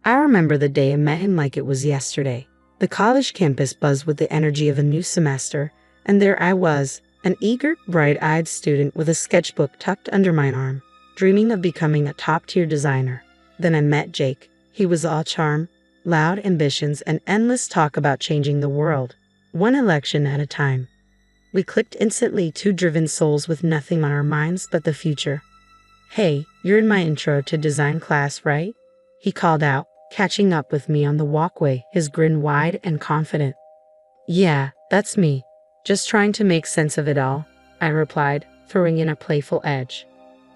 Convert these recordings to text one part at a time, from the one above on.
I remember the day I met him like it was yesterday. The college campus buzzed with the energy of a new semester, and there I was, an eager, bright-eyed student with a sketchbook tucked under my arm, dreaming of becoming a top-tier designer. Then I met Jake. He was all charm, loud ambitions, and endless talk about changing the world, one election at a time. We clicked instantly, two driven souls with nothing on our minds but the future. "Hey, you're in my intro to design class, right?" he called out, catching up with me on the walkway, his grin wide and confident. "Yeah, that's me. Just trying to make sense of it all," I replied, throwing in a playful edge.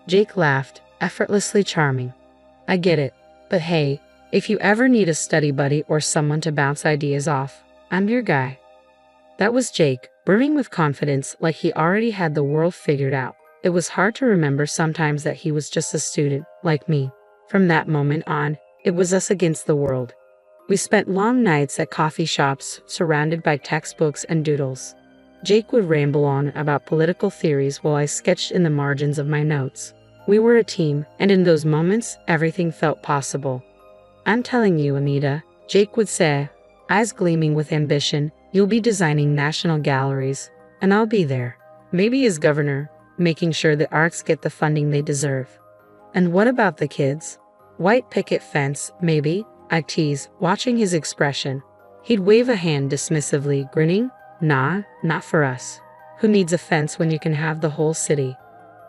Jake laughed, effortlessly charming. "I get it, but hey, if you ever need a study buddy or someone to bounce ideas off, I'm your guy." That was Jake, brimming with confidence like he already had the world figured out. It was hard to remember sometimes that he was just a student, like me. From that moment on, it was us against the world. We spent long nights at coffee shops, surrounded by textbooks and doodles. Jake would ramble on about political theories while I sketched in the margins of my notes. We were a team, and in those moments, everything felt possible. "I'm telling you, Anita," Jake would say, eyes gleaming with ambition, "you'll be designing national galleries, and I'll be there. Maybe as governor, making sure the arts get the funding they deserve." "And what about the kids? White picket fence, maybe?" I teased, watching his expression. He'd wave a hand dismissively, grinning. "Nah, not for us. Who needs a fence when you can have the whole city?"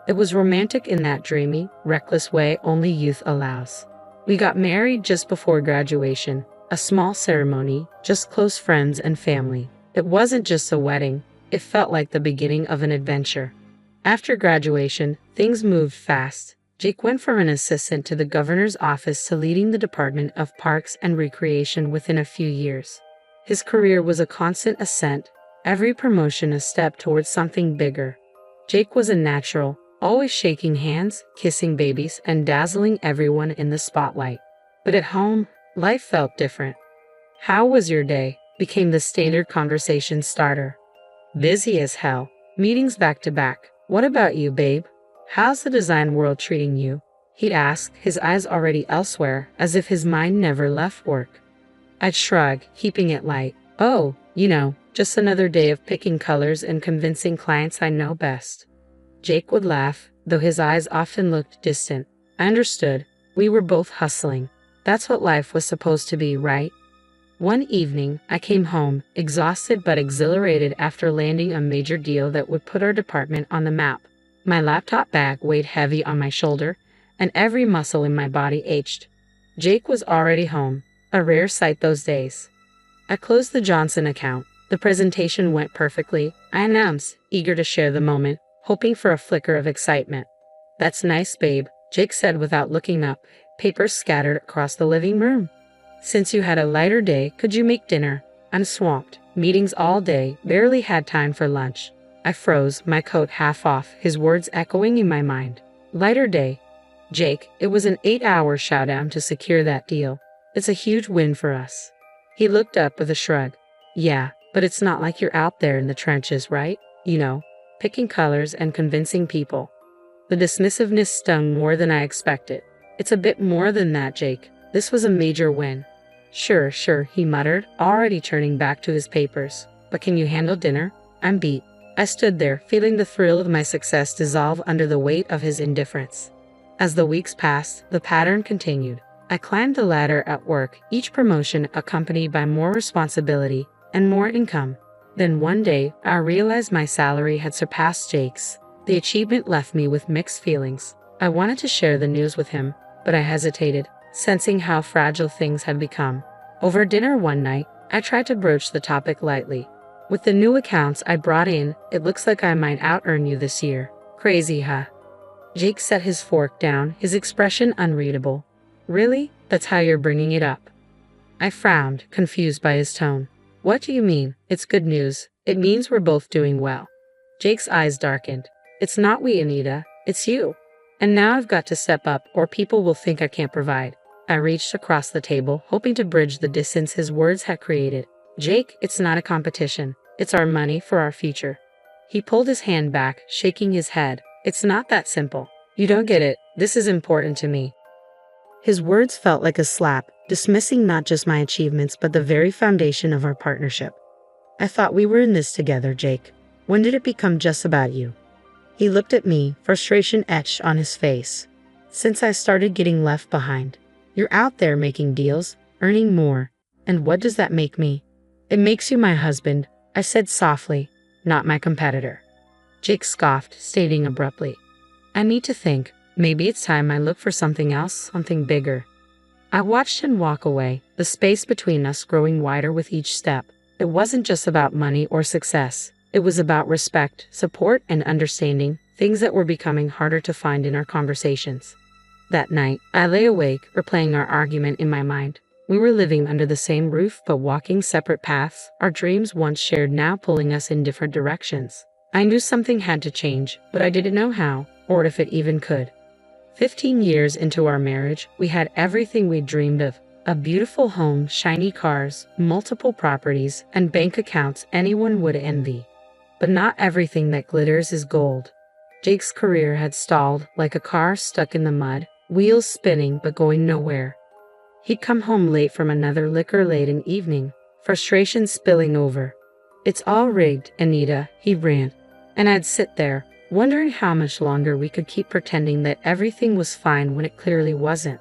It was romantic in that dreamy, reckless way only youth allows. We got married just before graduation, a small ceremony, just close friends and family. It wasn't just a wedding, it felt like the beginning of an adventure. After graduation, things moved fast. Jake went from an assistant to the governor's office to leading the Department of Parks and Recreation within a few years. His career was a constant ascent, every promotion a step towards something bigger. Jake was a natural, always shaking hands, kissing babies, and dazzling everyone in the spotlight. But at home, life felt different. "How was your day?" became the standard conversation starter. "Busy as hell. Meetings back to back. What about you, babe? How's the design world treating you?" he'd ask, his eyes already elsewhere, as if his mind never left work. I'd shrug, keeping it light. "Oh, just another day of picking colors and convincing clients I know best." Jake would laugh, though his eyes often looked distant. I understood. We were both hustling. That's what life was supposed to be, right? One evening, I came home, exhausted but exhilarated after landing a major deal that would put our department on the map. My laptop bag weighed heavy on my shoulder, and every muscle in my body ached. Jake was already home, a rare sight those days. I closed the Johnson account. The presentation went perfectly, I announced, eager to share the moment, hoping for a flicker of excitement. "That's nice, babe," Jake said without looking up, papers scattered across the living room. "Since you had a lighter day, could you make dinner? I'm swamped. Meetings all day, barely had time for lunch." I froze, my coat half off, his words echoing in my mind. Lighter day. "Jake, it was an 8-hour showdown to secure that deal. It's a huge win for us." He looked up with a shrug. "Yeah, but it's not like you're out there in the trenches, right? Picking colors and convincing people." The dismissiveness stung more than I expected. "It's a bit more than that, Jake. This was a major win." Sure, he muttered, already turning back to his papers. "But can you handle dinner?" "I'm beat." I stood there, feeling the thrill of my success dissolve under the weight of his indifference. As the weeks passed, the pattern continued. I climbed the ladder at work, each promotion accompanied by more responsibility and more income. Then one day, I realized my salary had surpassed Jake's. The achievement left me with mixed feelings. I wanted to share the news with him, but I hesitated, sensing how fragile things had become. Over dinner one night, I tried to broach the topic lightly. "With the new accounts I brought in, it looks like I might out-earn you this year. Crazy, huh?" Jake set his fork down, his expression unreadable. "Really? That's how you're bringing it up?" I frowned, confused by his tone. "What do you mean? It's good news. It means we're both doing well." Jake's eyes darkened. "It's not we, Anita. It's you. And now I've got to step up, or people will think I can't provide." I reached across the table, hoping to bridge the distance his words had created. "Jake, it's not a competition. It's our money for our future." He pulled his hand back, shaking his head. "It's not that simple. You don't get it. This is important to me." His words felt like a slap, dismissing not just my achievements but the very foundation of our partnership. I thought we were in this together, Jake. When did it become just about you? He looked at me, frustration etched on his face. Since I started getting left behind. You're out there making deals, earning more. And what does that make me? It makes you my husband, I said softly, not my competitor. Jake scoffed, stating abruptly, I need to think. Maybe it's time I look for something else, something bigger. I watched him walk away, the space between us growing wider with each step. It wasn't just about money or success. It was about respect, support, and understanding, things that were becoming harder to find in our conversations. That night, I lay awake, replaying our argument in my mind. We were living under the same roof but walking separate paths, our dreams once shared now pulling us in different directions. I knew something had to change, but I didn't know how, or if it even could. 15 years into our marriage, we had everything we dreamed of. A beautiful home, shiny cars, multiple properties, and bank accounts anyone would envy. But not everything that glitters is gold. Jake's career had stalled, like a car stuck in the mud, wheels spinning but going nowhere. He'd come home late from another liquor-laden evening, frustration spilling over. It's all rigged, Anita, he'd rant, and I'd sit there, wondering how much longer we could keep pretending that everything was fine when it clearly wasn't.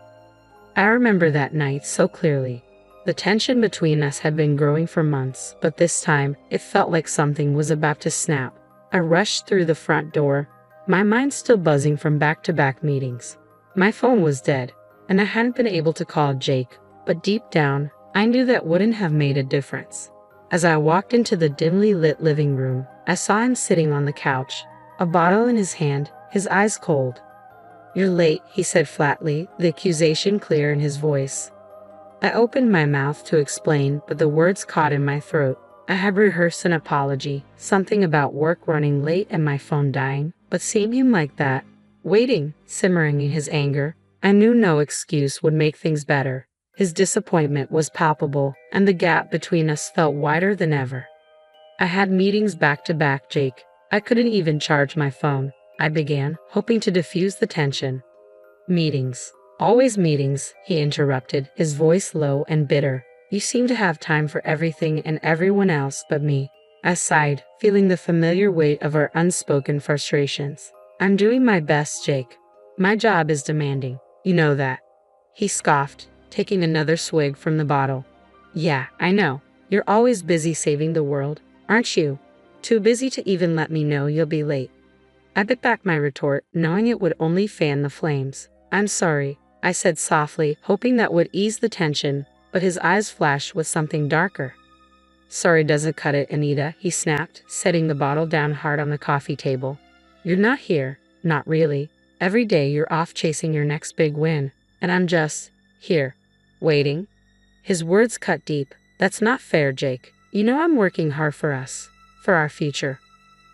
I remember that night so clearly. The tension between us had been growing for months, but this time, it felt like something was about to snap. I rushed through the front door, my mind still buzzing from back-to-back meetings. My phone was dead, and I hadn't been able to call Jake, but deep down, I knew that wouldn't have made a difference. As I walked into the dimly lit living room, I saw him sitting on the couch, a bottle in his hand, his eyes cold. You're late, he said flatly, the accusation clear in his voice. I opened my mouth to explain, but the words caught in my throat. I had rehearsed an apology, something about work running late and my phone dying, but seeing him like that, waiting, simmering in his anger, I knew no excuse would make things better. His disappointment was palpable, and the gap between us felt wider than ever. I had meetings back to back, Jake. I couldn't even charge my phone. I began, hoping to diffuse the tension. Meetings. Always meetings, he interrupted, his voice low and bitter. You seem to have time for everything and everyone else but me. I sighed, feeling the familiar weight of our unspoken frustrations. I'm doing my best, Jake. My job is demanding. You know that. He scoffed, taking another swig from the bottle. Yeah, I know. You're always busy saving the world, aren't you? Too busy to even let me know you'll be late. I bit back my retort, knowing it would only fan the flames. I'm sorry, I said softly, hoping that would ease the tension, but his eyes flashed with something darker. Sorry doesn't cut it, Anita, he snapped, setting the bottle down hard on the coffee table. You're not here, not really. Every day you're off chasing your next big win, and I'm just here, waiting. His words cut deep. That's not fair, Jake. You know I'm working hard for us, for our future.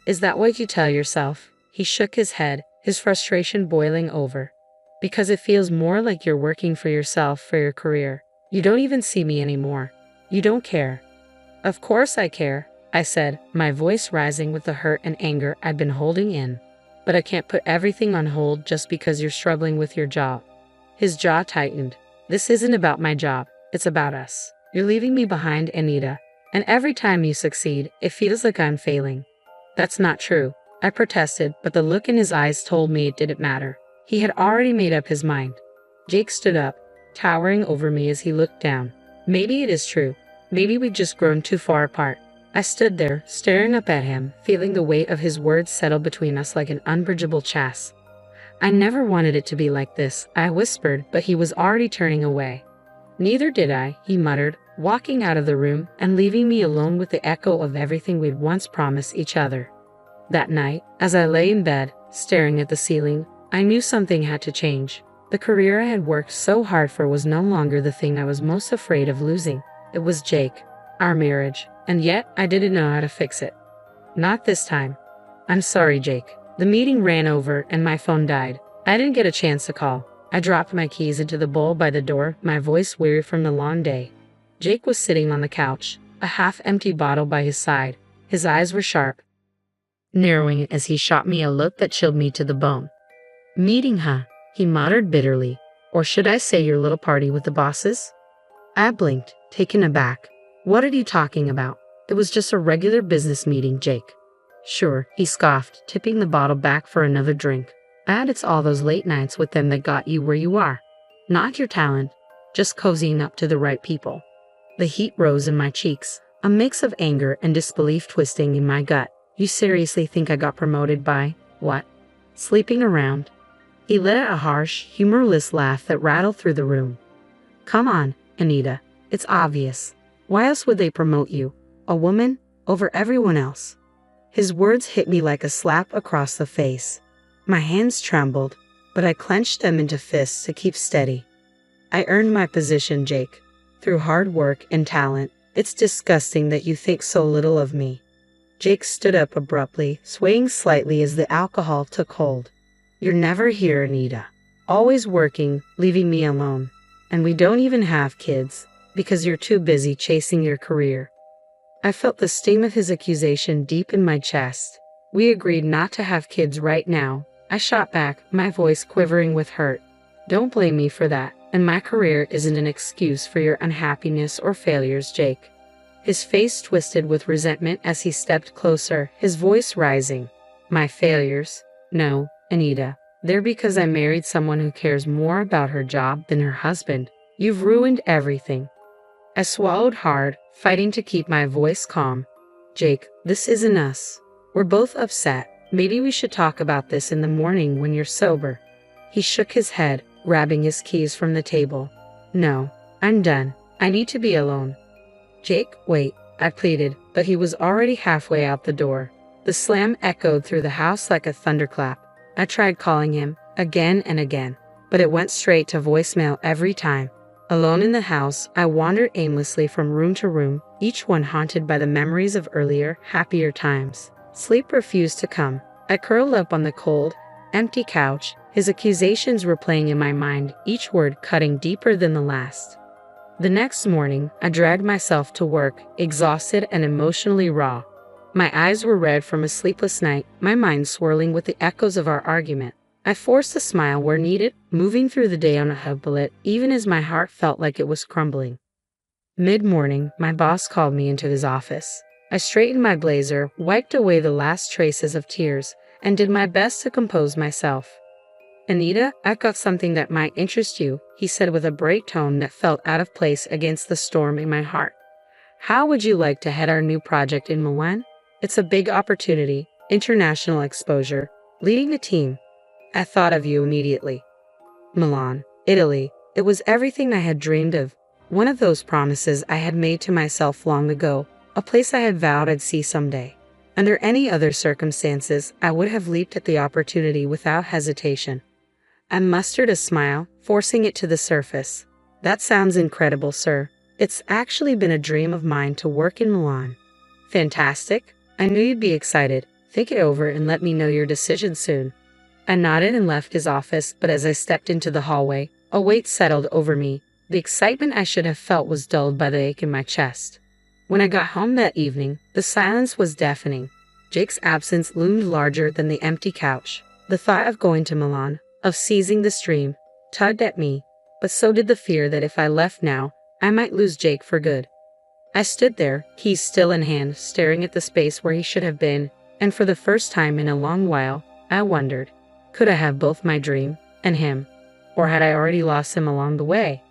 Is that what you tell yourself? He shook his head, his frustration boiling over. Because it feels more like you're working for yourself, for your career. You don't even see me anymore. You don't care. Of course I care, I said, my voice rising with the hurt and anger I'd been holding in. But I can't put everything on hold just because you're struggling with your job. His jaw tightened. This isn't about my job, it's about us. You're leaving me behind, Anita, and every time you succeed, it feels like I'm failing. That's not true, I protested, but the look in his eyes told me it didn't matter. He had already made up his mind. Jake stood up, towering over me as he looked down. Maybe it is true. Maybe we've just grown too far apart. I stood there, staring up at him, feeling the weight of his words settle between us like an unbridgeable chasm. I never wanted it to be like this, I whispered, but he was already turning away. Neither did I, he muttered, walking out of the room and leaving me alone with the echo of everything we'd once promised each other. That night, as I lay in bed, staring at the ceiling, I knew something had to change. The career I had worked so hard for was no longer the thing I was most afraid of losing. It was Jake, our marriage, and yet I didn't know how to fix it. Not this time. I'm sorry, Jake. The meeting ran over and my phone died. I didn't get a chance to call. I dropped my keys into the bowl by the door, my voice weary from the long day. Jake was sitting on the couch, a half-empty bottle by his side. His eyes were sharp, narrowing as he shot me a look that chilled me to the bone. Meeting, huh? He muttered bitterly. Or should I say your little party with the bosses? I blinked, taken aback. What are you talking about? It was just a regular business meeting, Jake. Sure, he scoffed, tipping the bottle back for another drink. It's all those late nights with them that got you where you are. Not your talent, just cozying up to the right people. The heat rose in my cheeks, a mix of anger and disbelief twisting in my gut. You seriously think I got promoted by, what? Sleeping around? He let out a harsh, humorless laugh that rattled through the room. Come on, Anita, it's obvious. Why else would they promote you, a woman, over everyone else? His words hit me like a slap across the face. My hands trembled, but I clenched them into fists to keep steady. I earned my position, Jake, through hard work and talent. It's disgusting that you think so little of me. Jake stood up abruptly, swaying slightly as the alcohol took hold. You're never here, Anita. Always working, leaving me alone. And we don't even have kids, because you're too busy chasing your career. I felt the sting of his accusation deep in my chest. We agreed not to have kids right now. I shot back, my voice quivering with hurt. Don't blame me for that, and my career isn't an excuse for your unhappiness or failures, Jake. His face twisted with resentment as he stepped closer, his voice rising. My failures? No, Anita. They're because I married someone who cares more about her job than her husband. You've ruined everything. I swallowed hard, fighting to keep my voice calm. Jake, this isn't us. We're both upset. Maybe we should talk about this in the morning when you're sober. He shook his head, grabbing his keys from the table. No, I'm done. I need to be alone. Jake, wait, I pleaded, but he was already halfway out the door. The slam echoed through the house like a thunderclap. I tried calling him, again and again, but it went straight to voicemail every time. Alone in the house, I wandered aimlessly from room to room, each one haunted by the memories of earlier, happier times. Sleep refused to come. I curled up on the cold, empty couch. His accusations were playing in my mind, each word cutting deeper than the last. The next morning, I dragged myself to work, exhausted and emotionally raw. My eyes were red from a sleepless night, my mind swirling with the echoes of our argument. I forced a smile where needed, moving through the day on a hubbillet, even as my heart felt like it was crumbling. Mid-morning, my boss called me into his office. I straightened my blazer, wiped away the last traces of tears, and did my best to compose myself. Anita, I've got something that might interest you, he said with a bright tone that felt out of place against the storm in my heart. How would you like to head our new project in Milan? It's a big opportunity, international exposure, leading a team. I thought of you immediately. Milan, Italy, it was everything I had dreamed of. One of those promises I had made to myself long ago, a place I had vowed I'd see someday. Under any other circumstances, I would have leaped at the opportunity without hesitation. I mustered a smile, forcing it to the surface. That sounds incredible, sir. It's actually been a dream of mine to work in Milan. Fantastic. I knew you'd be excited. Think it over and let me know your decision soon. I nodded and left his office, but as I stepped into the hallway, a weight settled over me. The excitement I should have felt was dulled by the ache in my chest. When I got home that evening, the silence was deafening. Jake's absence loomed larger than the empty couch. The thought of going to Milan, of seizing the stream, tugged at me, but so did the fear that if I left now, I might lose Jake for good. I stood there, keys still in hand, staring at the space where he should have been, and for the first time in a long while, I wondered, could I have both my dream and him? Or had I already lost him along the way?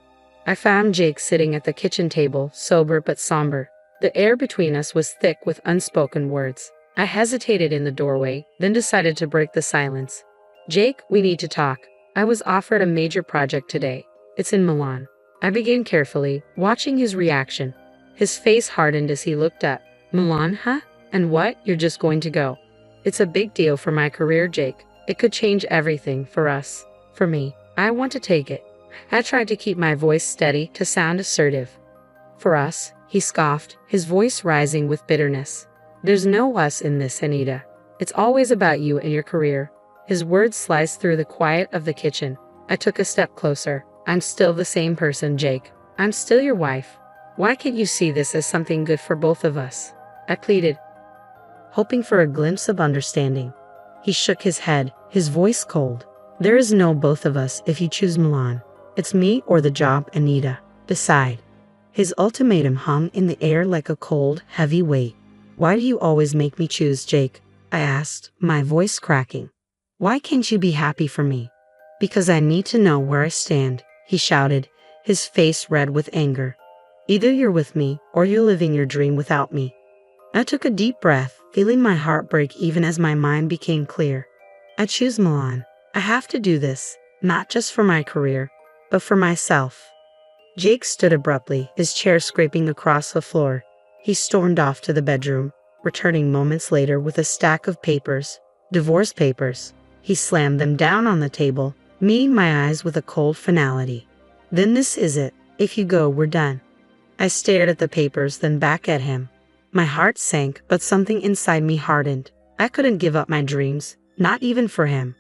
I found Jake sitting at the kitchen table, sober but somber. The air between us was thick with unspoken words. I hesitated in the doorway, then decided to break the silence. Jake, we need to talk. I was offered a major project today. It's in Milan. I began carefully, watching his reaction. His face hardened as he looked up. Milan, huh? And what? You're just going to go? It's a big deal for my career, Jake. It could change everything for us. For me. I want to take it. I tried to keep my voice steady to sound assertive. For us, he scoffed, his voice rising with bitterness. There's no us in this, Anita. It's always about you and your career. His words sliced through the quiet of the kitchen. I took a step closer. I'm still the same person, Jake. I'm still your wife. Why can't you see this as something good for both of us? I pleaded, hoping for a glimpse of understanding. He shook his head, his voice cold. There is no both of us if you choose Milan. It's me or the job, Anita. Decide. His ultimatum hung in the air like a cold, heavy weight. "Why do you always make me choose, Jake?" I asked, my voice cracking. "Why can't you be happy for me?" "Because I need to know where I stand," he shouted, his face red with anger. "Either you're with me, or you're living your dream without me." I took a deep breath, feeling my heart break even as my mind became clear. "I choose Milan. I have to do this, not just for my career, but for myself." Jake stood abruptly, his chair scraping across the floor. He stormed off to the bedroom, returning moments later with a stack of papers, divorce papers. He slammed them down on the table, meeting my eyes with a cold finality. "Then this is it. If you go, we're done." I stared at the papers, then back at him. My heart sank, but something inside me hardened. I couldn't give up my dreams, not even for him.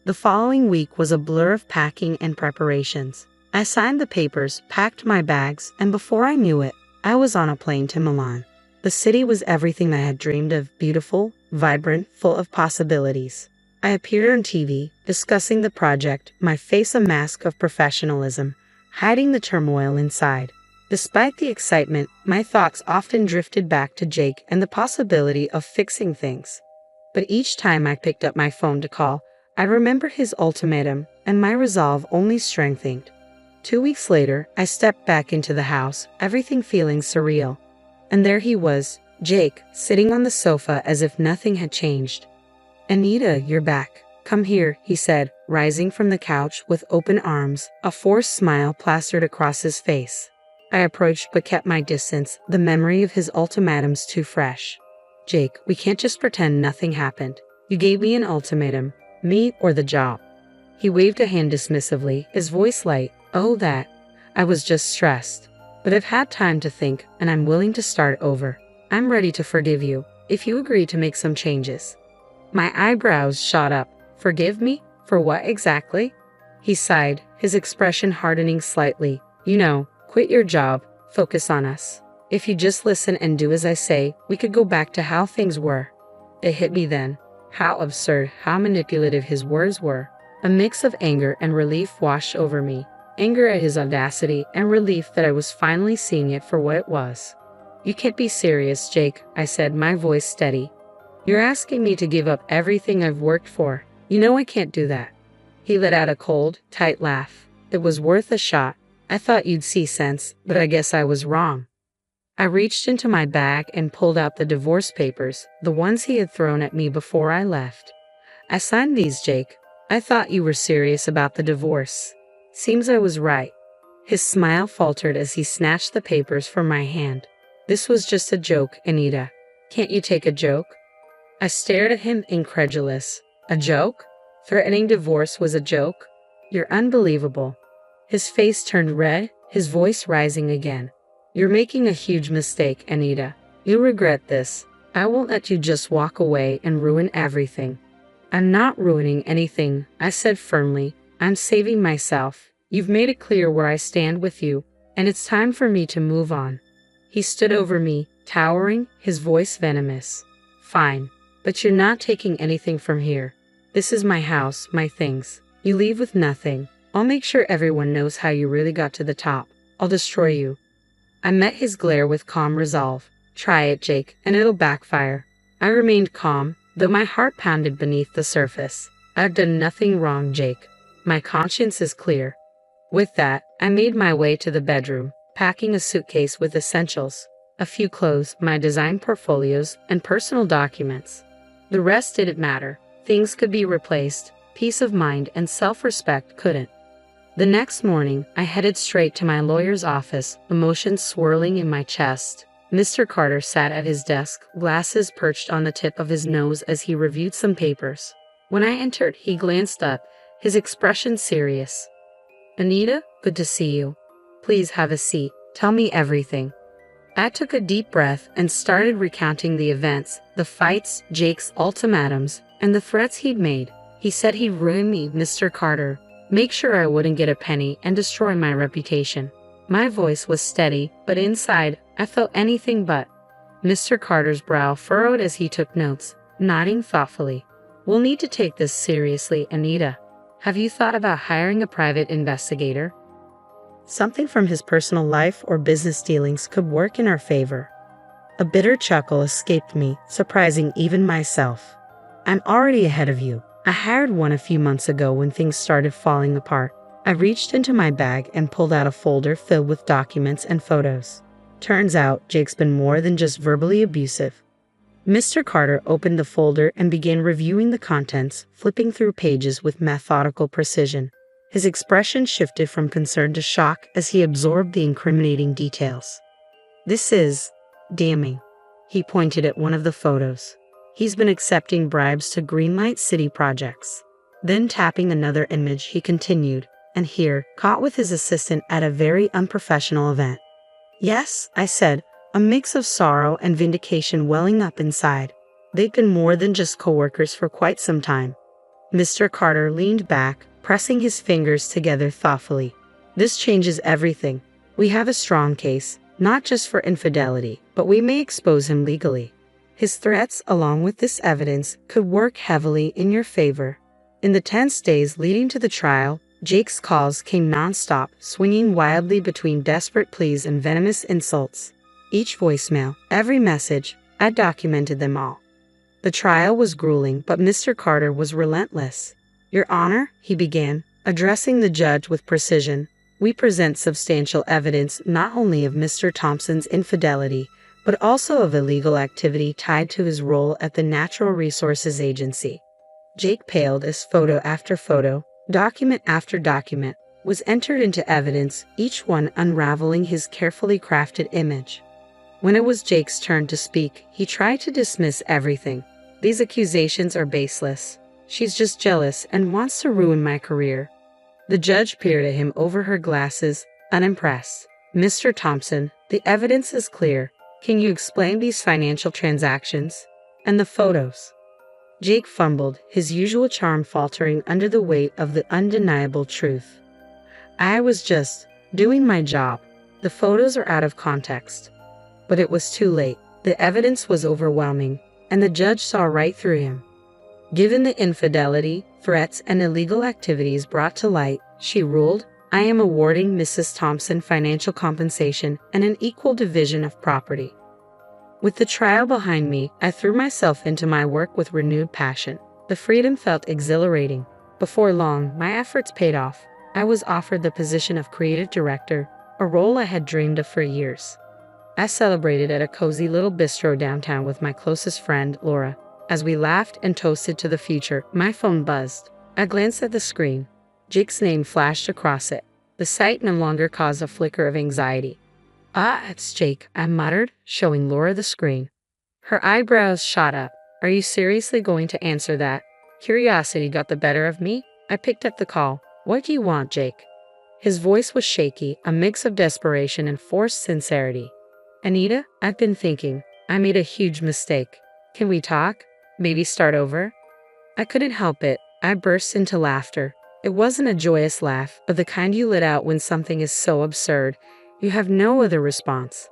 The following week was a blur of packing and preparations. I signed the papers, packed my bags, and before I knew it, I was on a plane to Milan. The city was everything I had dreamed of: beautiful, vibrant, full of possibilities. I appeared on TV, discussing the project, my face a mask of professionalism, hiding the turmoil inside. Despite the excitement, my thoughts often drifted back to Jake and the possibility of fixing things. But each time I picked up my phone to call, I remembered his ultimatum, and my resolve only strengthened. 2 weeks later, I stepped back into the house, everything feeling surreal. And there he was, Jake, sitting on the sofa as if nothing had changed. "Anita, you're back. Come here," he said, rising from the couch with open arms, a forced smile plastered across his face. I approached but kept my distance, the memory of his ultimatums too fresh. "Jake, we can't just pretend nothing happened. You gave me an ultimatum, me or the job." He waved a hand dismissively, his voice light. "Oh, that. I was just stressed. But I've had time to think, and I'm willing to start over. I'm ready to forgive you, if you agree to make some changes." My eyebrows shot up. "Forgive me? For what exactly?" He sighed, his expression hardening slightly. "You know, quit your job, focus on us. If you just listen and do as I say, we could go back to how things were." It hit me then. How absurd, how manipulative his words were. A mix of anger and relief washed over me. Anger at his audacity and relief that I was finally seeing it for what it was. "You can't be serious, Jake," I said, my voice steady. "You're asking me to give up everything I've worked for. You know I can't do that." He let out a cold, tight laugh. "It was worth a shot. I thought you'd see sense, but I guess I was wrong." I reached into my bag and pulled out the divorce papers, the ones he had thrown at me before I left. "I signed these, Jake. I thought you were serious about the divorce." Seems I was right. His smile faltered as he snatched the papers from my hand. "This was just a joke, Anita. Can't you take a joke?" I stared at him, incredulous. "A joke? Threatening divorce was a joke? You're unbelievable." His face turned red, his voice rising again. "You're making a huge mistake, Anita. You'll regret this. I won't let you just walk away and ruin everything." "I'm not ruining anything," I said firmly. "I'm saving myself. You've made it clear where I stand with you, and it's time for me to move on." He stood over me, towering, his voice venomous. "Fine, but you're not taking anything from here. This is my house, my things. You leave with nothing. I'll make sure everyone knows how you really got to the top. I'll destroy you." I met his glare with calm resolve. "Try it, Jake, and it'll backfire." I remained calm, though my heart pounded beneath the surface. "I've done nothing wrong, Jake. My conscience is clear." With that, I made my way to the bedroom, packing a suitcase with essentials, a few clothes, my design portfolios, and personal documents. The rest didn't matter. Things could be replaced. Peace of mind and self-respect couldn't. The next morning, I headed straight to my lawyer's office, emotions swirling in my chest. Mr. Carter sat at his desk, glasses perched on the tip of his nose as he reviewed some papers. When I entered, he glanced up, his expression serious. "Anita, good to see you. Please have a seat. Tell me everything." I took a deep breath and started recounting the events, the fights, Jake's ultimatums, and the threats he'd made. He said he'd ruin me, Mr. Carter, make sure I wouldn't get a penny, and destroy my reputation. My voice was steady, but inside, I felt anything but. Mr. Carter's brow furrowed as he took notes, nodding thoughtfully. "We'll need to take this seriously, Anita. Have you thought about hiring a private investigator?" Something from his personal life or business dealings could work in our favor. A bitter chuckle escaped me, surprising even myself. I'm already ahead of you. I hired one a few months ago when things started falling apart. I reached into my bag and pulled out a folder filled with documents and photos. Turns out, Jake's been more than just verbally abusive. Mr. Carter opened the folder and began reviewing the contents, flipping through pages with methodical precision. His expression shifted from concern to shock as he absorbed the incriminating details. This is damning. He pointed at one of the photos. He's been accepting bribes to greenlight city projects. Then tapping another image, he continued, and here, caught with his assistant at a very unprofessional event. Yes, I said, a mix of sorrow and vindication welling up inside. They've been more than just coworkers for quite some time. Mr. Carter leaned back, pressing his fingers together thoughtfully. This changes everything. We have a strong case, not just for infidelity, but we may expose him legally. His threats, along with this evidence, could work heavily in your favor. In the tense days leading to the trial, Jake's calls came nonstop, swinging wildly between desperate pleas and venomous insults. Each voicemail, every message, I documented them all. The trial was grueling, but Mr. Carter was relentless. Your Honor, he began, addressing the judge with precision, we present substantial evidence not only of Mr. Thompson's infidelity, but also of illegal activity tied to his role at the Natural Resources Agency. Jake paled as photo after photo, document after document, was entered into evidence, each one unraveling his carefully crafted image. When it was Jake's turn to speak, he tried to dismiss everything. These accusations are baseless. She's just jealous and wants to ruin my career. The judge peered at him over her glasses, unimpressed. Mr. Thompson, the evidence is clear. Can you explain these financial transactions? And the photos? Jake fumbled, his usual charm faltering under the weight of the undeniable truth. I was just doing my job. The photos are out of context. But it was too late. The evidence was overwhelming, and the judge saw right through him. Given the infidelity, threats, and illegal activities brought to light, she ruled, I am awarding Mrs. Thompson financial compensation and an equal division of property. With the trial behind me, I threw myself into my work with renewed passion. The freedom felt exhilarating. Before long, my efforts paid off. I was offered the position of creative director, a role I had dreamed of for years. I celebrated at a cozy little bistro downtown with my closest friend, Laura. As we laughed and toasted to the future, my phone buzzed. I glanced at the screen. Jake's name flashed across it. The sight no longer caused a flicker of anxiety. Ah, it's Jake, I muttered, showing Laura the screen. Her eyebrows shot up. Are you seriously going to answer that? Curiosity got the better of me. I picked up the call. What do you want, Jake? His voice was shaky, a mix of desperation and forced sincerity. Anita, I've been thinking. I made a huge mistake. Can we talk? Maybe start over? I couldn't help it. I burst into laughter. It wasn't a joyous laugh, but the kind you let out when something is so absurd. You have no other response.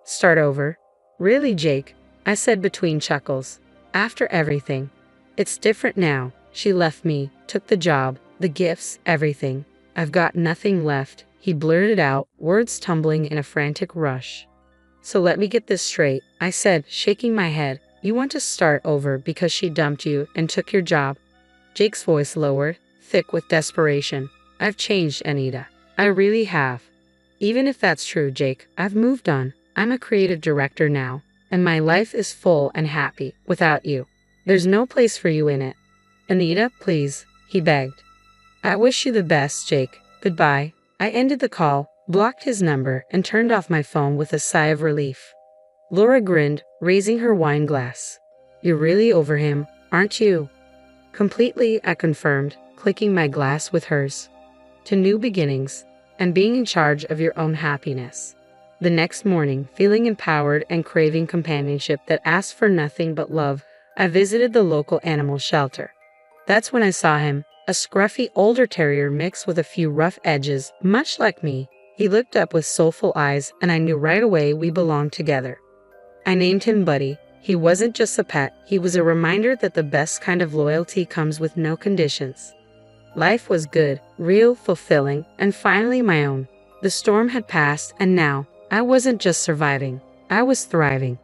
Start over? Really, Jake? I said between chuckles. After everything. It's different now. She left me, took the job, the gifts, everything. I've got nothing left, he blurted out, words tumbling in a frantic rush. So let me get this straight, I said, shaking my head. You want to start over because she dumped you and took your job? Jake's voice lowered, thick with desperation. I've changed, Anita. I really have. Even if that's true, Jake, I've moved on. I'm a creative director now, and my life is full and happy without you. There's no place for you in it. Anita, please, he begged. I wish you the best, Jake. Goodbye. I ended the call, blocked his number, and turned off my phone with a sigh of relief. Laura grinned, raising her wine glass. You're really over him, aren't you? Completely, I confirmed, clicking my glass with hers. To new beginnings, and being in charge of your own happiness. The next morning, feeling empowered and craving companionship that asked for nothing but love, I visited the local animal shelter. That's when I saw him, a scruffy older terrier mixed with a few rough edges, much like me. He looked up with soulful eyes, and I knew right away we belonged together. I named him Buddy. He wasn't just a pet, he was a reminder that the best kind of loyalty comes with no conditions. Life was good, real, fulfilling, and finally my own. The storm had passed, and now I wasn't just surviving, I was thriving.